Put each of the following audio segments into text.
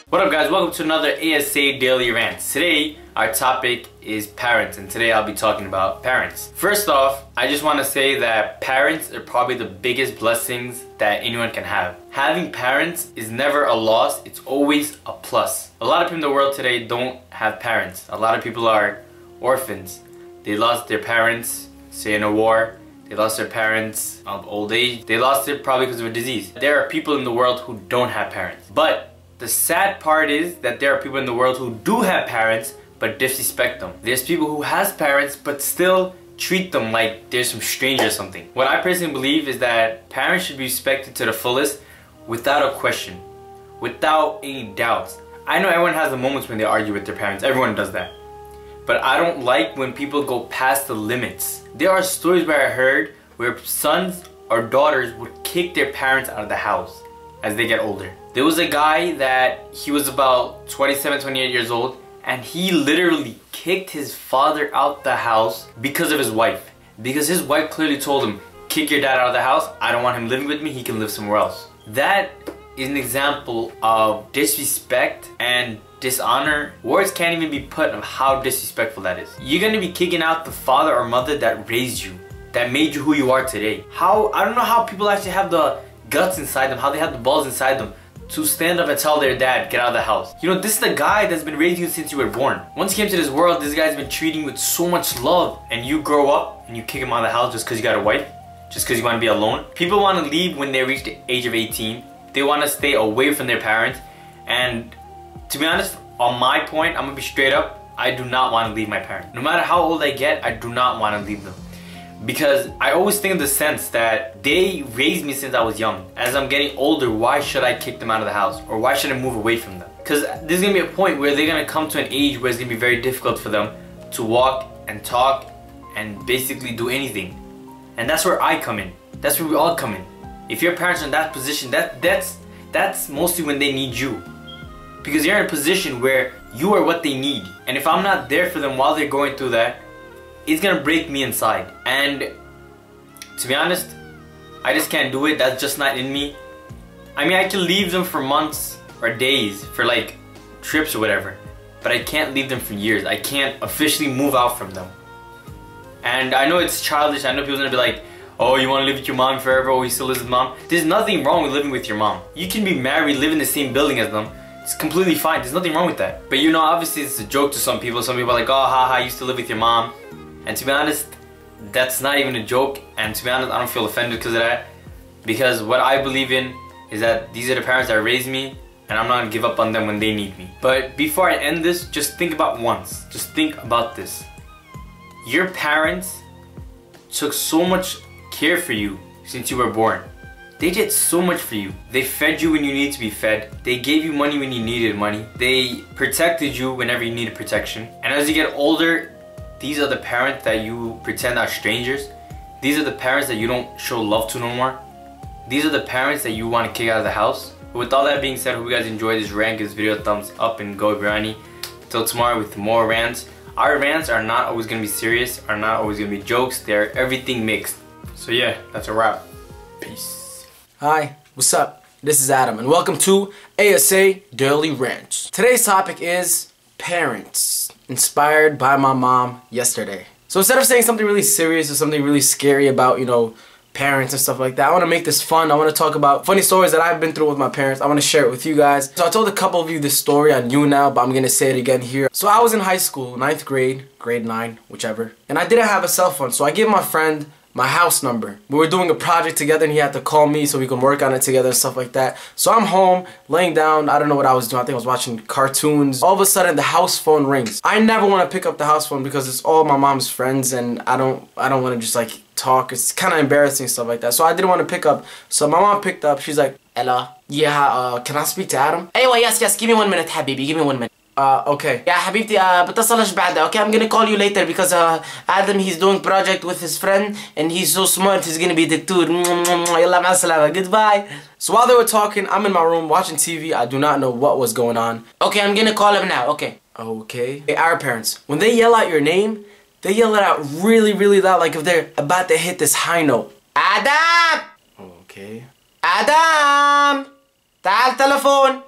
What up guys, welcome to another ASA Daily Rant. Today our topic is parents, and today I'll be talking about parents. First off, I just want to say that parents are probably the biggest blessings that anyone can have. Having parents is never a loss, it's always a plus. A lot of people in the world today don't have parents. A lot of people are orphans. They lost their parents, say in a war. They lost their parents of old age. They lost it probably because of a disease. There are people in the world who don't have parents. But the sad part is that there are people in the world who do have parents but disrespect them. There's people who has parents but still treat them like they're some stranger or something. What I personally believe is that parents should be respected to the fullest without a question, without any doubts. I know everyone has the moments when they argue with their parents. Everyone does that. But I don't like when people go past the limits. There are stories where I heard where sons or daughters would kick their parents out of the house as they get older. There was a guy that he was about 27, 28 years old, and he literally kicked his father out the house because of his wife. Because his wife clearly told him, kick your dad out of the house, I don't want him living with me, he can live somewhere else. That is an example of disrespect and dishonor. Words can't even be put of how disrespectful that is. You're gonna be kicking out the father or mother that raised you, that made you who you are today. I don't know how people actually have the guts inside them, how they have the balls inside them to stand up and tell their dad, get out of the house. You know, this is the guy that's been raising you since you were born. Once you came to this world, this guy's been treating you with so much love, and you grow up and you kick him out of the house just because you got a wife, just because you want to be alone. People want to leave when they reach the age of 18. They want to stay away from their parents, and to be honest, on my point, I'm gonna be straight up, I do not want to leave my parents. No matter how old I get, I do not want to leave them. Because I always think of the sense that they raised me since I was young. As I'm getting older, why should I kick them out of the house? Or why should I move away from them? Because there's going to be a point where they're going to come to an age where it's going to be very difficult for them to walk and talk and basically do anything. And that's where I come in. That's where we all come in. If your parents are in that position, that's mostly when they need you. Because you're in a position where you are what they need. And if I'm not there for them while they're going through that, it's gonna break me inside. And to be honest, I just can't do it. That's just not in me. I mean, I can leave them for months or days for like trips or whatever, but I can't leave them for years. I can't officially move out from them. And I know it's childish. I know people are gonna be like, oh, you wanna live with your mom forever? Oh, you still live with mom? There's nothing wrong with living with your mom. You can be married, live in the same building as them. It's completely fine. There's nothing wrong with that. But you know, obviously it's a joke to some people. Some people are like, oh, haha, I used to live with your mom. And to be honest, that's not even a joke, and to be honest, I don't feel offended because of that. Because what I believe in is that these are the parents that raised me, and I'm not gonna give up on them when they need me. But before I end this, just think about once. Just think about this. Your parents took so much care for you since you were born. They did so much for you. They fed you when you needed to be fed. They gave you money when you needed money. They protected you whenever you needed protection. And as you get older, these are the parents that you pretend are strangers. These are the parents that you don't show love to no more. These are the parents that you want to kick out of the house. But with all that being said, hope you guys enjoyed this rant. Give this video a thumbs up and go Biryani. Till tomorrow with more rants. Our rants are not always going to be serious, are not always going to be jokes. They're everything mixed. So yeah, that's a wrap. Peace. Hi, what's up? This is Adam, and welcome to ASA Daily Rant. Today's topic is parents, inspired by my mom yesterday. So instead of saying something really serious or something really scary about, you know, parents and stuff like that, I want to make this fun. I want to talk about funny stories that I've been through with my parents. I want to share it with you guys. So I told a couple of you this story on YouNow, but I'm going to say it again here. So I was in high school, 9th grade, grade 9, whichever, and I didn't have a cell phone, so I gave my friend my house number. We were doing a project together and he had to call me so we can work on it together and stuff like that. So I'm home, laying down, I don't know what I was doing. I think I was watching cartoons. All of a sudden the house phone rings. I never want to pick up the house phone because it's all my mom's friends and I don't want to just like talk. It's kind of embarrassing, stuff like that. So I didn't want to pick up. So my mom picked up. She's like, hello? Yeah, can I speak to Adam? Aywa, yes, give me 1 minute, habibi, give me 1 minute. Okay. Yeah, حبيبتي بتصلش بعدها. Okay, I'm gonna call you later because Adam, he's doing project with his friend and he's so smart, he's gonna be the tour. يلا مع السلامة. Goodbye. So while they were talking, I'm in my room watching TV. I do not know what was going on. Okay, I'm gonna call him now. Okay. Okay. Hey, our parents, when they yell out your name, they yell it out really, really loud, like if they're about to hit this high note. Adam! Okay. Adam! تعال تلفون.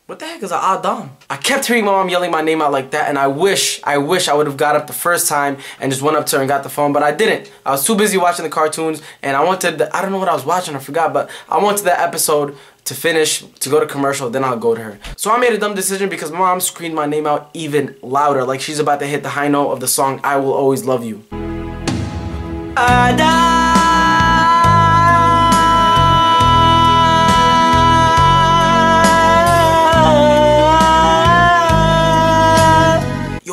What the heck is an Adam? I kept hearing my mom yelling my name out like that, and I wish I would have got up the first time and just went up to her and got the phone, but I didn't. I was too busy watching the cartoons, and I don't know what I was watching, I forgot, but I wanted that episode to finish, to go to commercial, then I'll go to her. So I made a dumb decision because my mom screamed my name out even louder, like she's about to hit the high note of the song I Will Always Love You. Adam!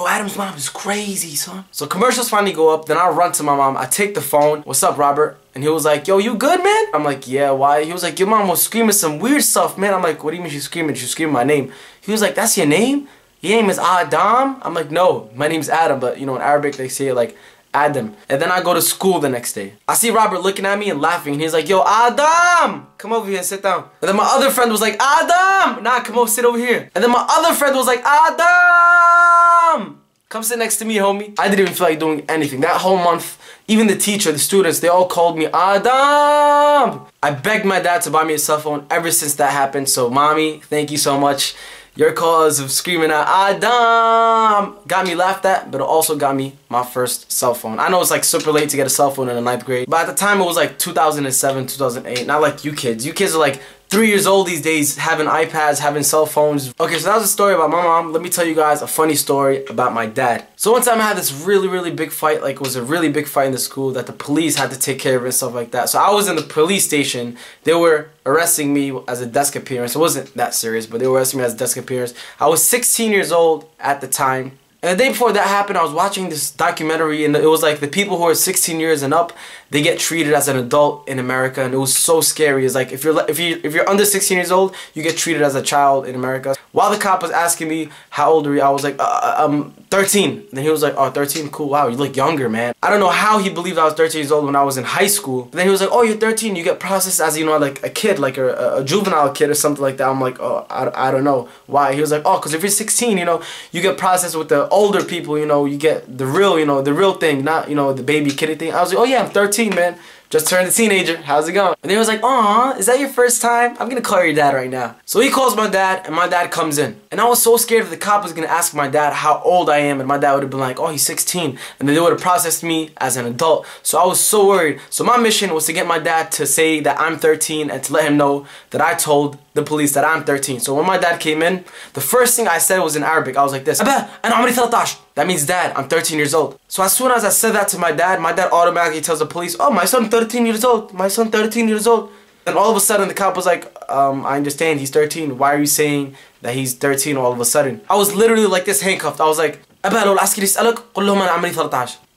Adam's mom is crazy, son. So commercials finally go up, then I run to my mom, I take the phone, what's up, Robert? And he was like, yo, you good, man? I'm like, yeah, why? He was like, your mom was screaming some weird stuff, man. I'm like, what do you mean she's screaming? She's screaming my name. He was like, that's your name? Your name is Adam? I'm like, no, my name's Adam, but you know, in Arabic they say it like Adam. And then I go to school the next day. I see Robert looking at me and laughing, and he's like, yo, Adam, come over here and sit down. And then my other friend was like, Adam, nah, come over, sit over here. And then my other friend was like, Adam, come sit next to me, homie. I didn't even feel like doing anything. That whole month, even the teacher, the students, they all called me Adam. I begged my dad to buy me a cell phone ever since that happened. So, mommy, thank you so much. Your cause of screaming out Adam got me laughed at, but it also got me my first cell phone. I know it's like super late to get a cell phone in the 9th grade, but at the time it was like 2007, 2008. Not like you kids. You kids are like 3 years old these days, having iPads, having cell phones. Okay, so that was a story about my mom. Let me tell you guys a funny story about my dad. So one time I had this really big fight, like it was a really big fight in the school that the police had to take care of and stuff like that. So I was in the police station. They were arresting me as a desk appearance. It wasn't that serious, but they were arresting me as a desk appearance. I was 16 years old at the time. And the day before that happened, I was watching this documentary, and it was like the people who are 16 years and up, they get treated as an adult in America, and it was so scary. It's like if you're under 16 years old, you get treated as a child in America. While the cop was asking me how old are you, I was like 13. And then he was like, oh, 13, cool, wow, you look younger, man. I don't know how he believed I was 13 years old when I was in high school. But then he was like, oh, you're 13, you get processed as, you know, like a kid, like a juvenile kid or something like that. I'm like, oh, I don't know why. He was like, oh, because if you're 16, you know, you get processed with the older people, you know, you get the real, you know, the real thing, not, you know, the baby kiddie thing. I was like, oh yeah, I'm 13, man. Just turned a teenager. How's it going? And then he was like, aw, is that your first time? I'm gonna call your dad right now. So he calls my dad, and my dad comes in. And I was so scared that the cop was gonna ask my dad how old I am, and my dad would have been like, oh, he's 16. And then they would have processed me as an adult. So I was so worried. So my mission was to get my dad to say that I'm 13 and to let him know that I told the police that I'm 13. So when my dad came in, the first thing I said was in Arabic. I was like this, Abba, أنا عمري 13. That means, Dad, I'm 13 years old. So as soon as I said that to my dad automatically tells the police, oh, my son 13 years old. My son 13 years old. And all of a sudden the cop was like, I understand, he's 13. Why are you saying that he's 13 all of a sudden? I was literally like this, handcuffed. I was like, and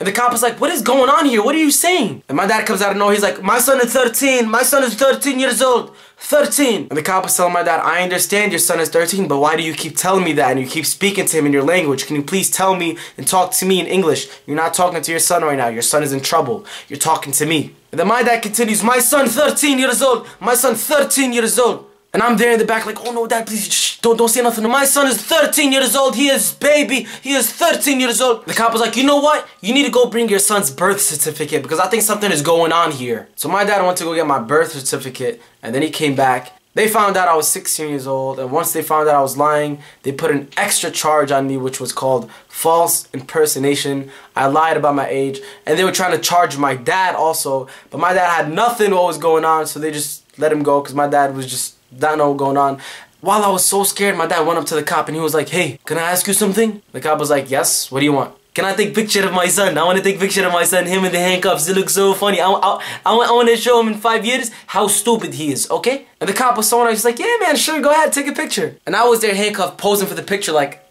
the cop was like, what is going on here? What are you saying? And my dad comes out of nowhere. He's like, my son is 13. My son is 13 years old. 13. And the cop was telling my dad, I understand your son is 13, but why do you keep telling me that and you keep speaking to him in your language? Can you please tell me and talk to me in English? You're not talking to your son right now. Your son is in trouble. You're talking to me. And then my dad continues, my son 13 years old. My son 13 years old. And I'm there in the back like, oh no, Dad, please, shh, don't say nothing. My son is 13 years old. He is baby. He is 13 years old. The cop was like, you know what? You need to go bring your son's birth certificate because I think something is going on here. So my dad went to go get my birth certificate, and then he came back. They found out I was 16 years old, and once they found out I was lying, they put an extra charge on me, which was called false impersonation. I lied about my age, and they were trying to charge my dad also, but my dad had nothing what was going on, so they just let him go because my dad was just don't know what going on. While I was so scared, my dad went up to the cop and he was like, hey, can I ask you something? The cop was like, yes, what do you want? Can I take a picture of my son? I want to take a picture of my son, him in the handcuffs. It looks so funny. I want to show him in 5 years how stupid he is, okay? And the cop was so nice. He's like, yeah, man, sure, go ahead, take a picture. And I was there handcuffed, posing for the picture like,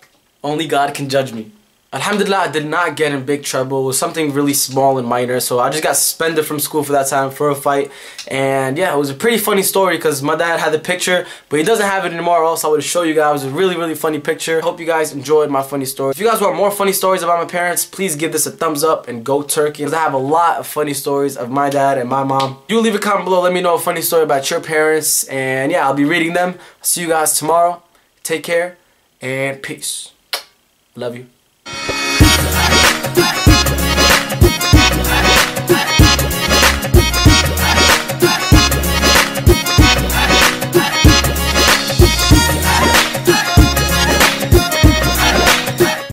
only God can judge me. Alhamdulillah, I did not get in big trouble. It was something really small and minor, so I just got suspended from school for that time for a fight. And yeah, it was a pretty funny story because my dad had the picture, but he doesn't have it anymore, or else I would have showed you guys. It was a really funny picture. Hope you guys enjoyed my funny story. If you guys want more funny stories about my parents, please give this a thumbs up and go Turkey. Because I have a lot of funny stories of my dad and my mom. You leave a comment below, let me know a funny story about your parents, and yeah, I'll be reading them. See you guys tomorrow. Take care, and peace. Love you.